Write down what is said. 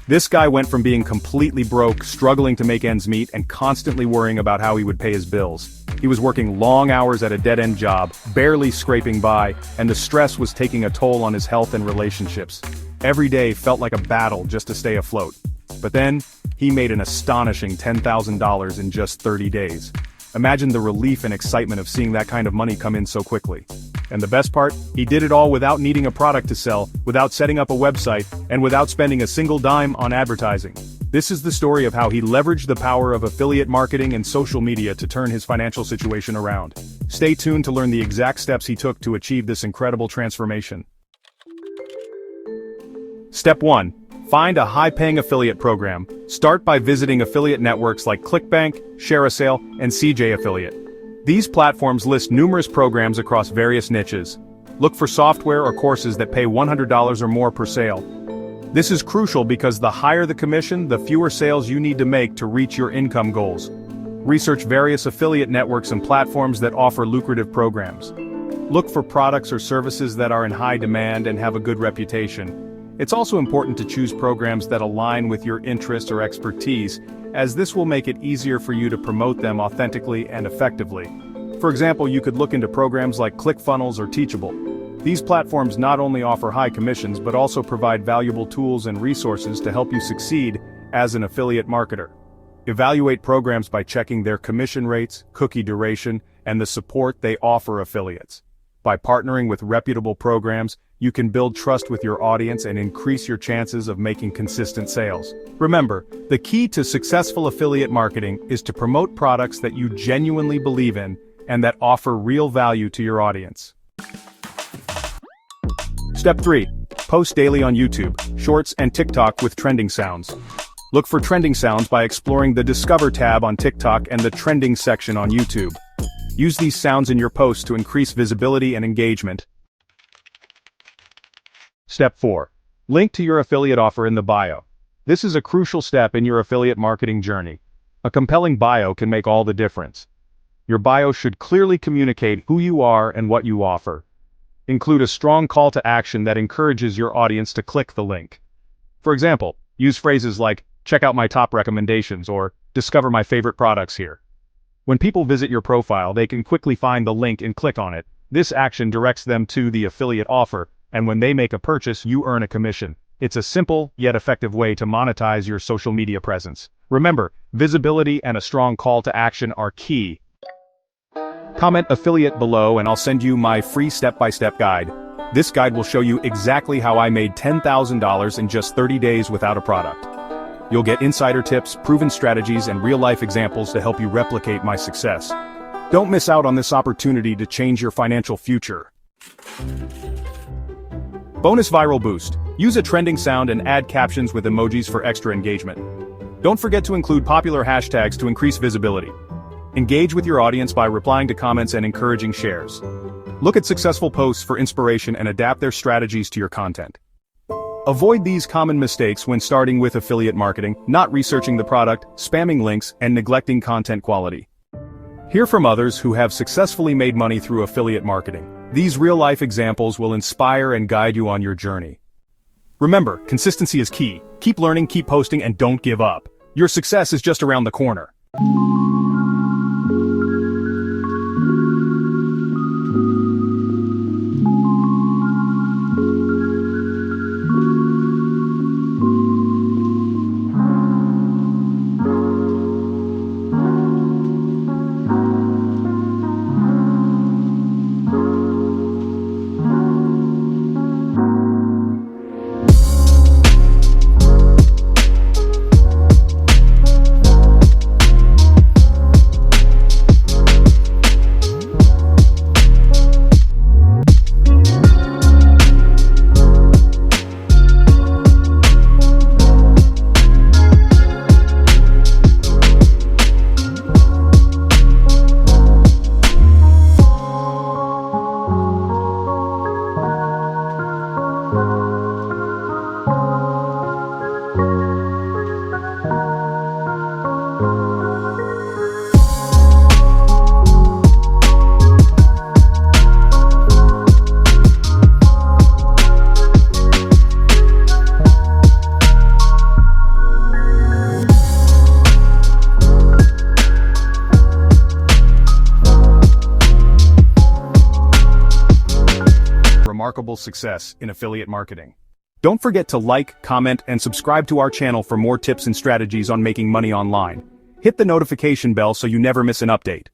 This guy went from being completely broke, struggling to make ends meet, and constantly worrying about how he would pay his bills. He was working long hours at a dead-end job, barely scraping by, and the stress was taking a toll on his health and relationships. Every day felt like a battle just to stay afloat. But then, he made an astonishing $10,000 in just 30 days. Imagine the relief and excitement of seeing that kind of money come in so quickly. And the best part, he did it all without needing a product to sell, without setting up a website, and without spending a single dime on advertising. This is the story of how he leveraged the power of affiliate marketing and social media to turn his financial situation around. Stay tuned to learn the exact steps he took to achieve this incredible transformation. Step 1. Find a high-paying affiliate program. Start by visiting affiliate networks like ClickBank, ShareASale, and CJ Affiliate. These platforms list numerous programs across various niches. Look for software or courses that pay $100 or more per sale. This is crucial because the higher the commission, the fewer sales you need to make to reach your income goals. Research various affiliate networks and platforms that offer lucrative programs. Look for products or services that are in high demand and have a good reputation. It's also important to choose programs that align with your interests or expertise, as this will make it easier for you to promote them authentically and effectively. For example, you could look into programs like ClickFunnels or Teachable. These platforms not only offer high commissions but also provide valuable tools and resources to help you succeed as an affiliate marketer. Evaluate programs by checking their commission rates, cookie duration, and the support they offer affiliates. By partnering with reputable programs, you can build trust with your audience and increase your chances of making consistent sales. Remember, the key to successful affiliate marketing is to promote products that you genuinely believe in and that offer real value to your audience. Step 3. Post daily on YouTube, Shorts, and TikTok with trending sounds. Look for trending sounds by exploring the Discover tab on TikTok and the Trending section on YouTube. Use these sounds in your posts to increase visibility and engagement. Step 4. Link to your affiliate offer in the bio. This is a crucial step in your affiliate marketing journey. A compelling bio can make all the difference. Your bio should clearly communicate who you are and what you offer. Include a strong call to action that encourages your audience to click the link. For example, use phrases like, "Check out my top recommendations," or "Discover my favorite products here." When people visit your profile, they can quickly find the link and click on it. This action directs them to the affiliate offer, and when they make a purchase, you earn a commission. It's a simple, yet effective way to monetize your social media presence. Remember, visibility and a strong call to action are key. Comment affiliate below and I'll send you my free step-by-step guide. This guide will show you exactly how I made $10,000 in just 30 days without a product. You'll get insider tips, proven strategies, and real-life examples to help you replicate my success. Don't miss out on this opportunity to change your financial future. Bonus viral boost. Use a trending sound and add captions with emojis for extra engagement. Don't forget to include popular hashtags to increase visibility. Engage with your audience by replying to comments and encouraging shares. Look at successful posts for inspiration and adapt their strategies to your content. Avoid these common mistakes when starting with affiliate marketing, not researching the product, spamming links, and neglecting content quality. Hear from others who have successfully made money through affiliate marketing. These real-life examples will inspire and guide you on your journey. Remember, consistency is key. Keep learning, keep posting, and don't give up. Your success is just around the corner. remarkable success in affiliate marketing. Don't forget to like, comment, and subscribe to our channel for more tips and strategies on making money online. Hit the notification bell so you never miss an update.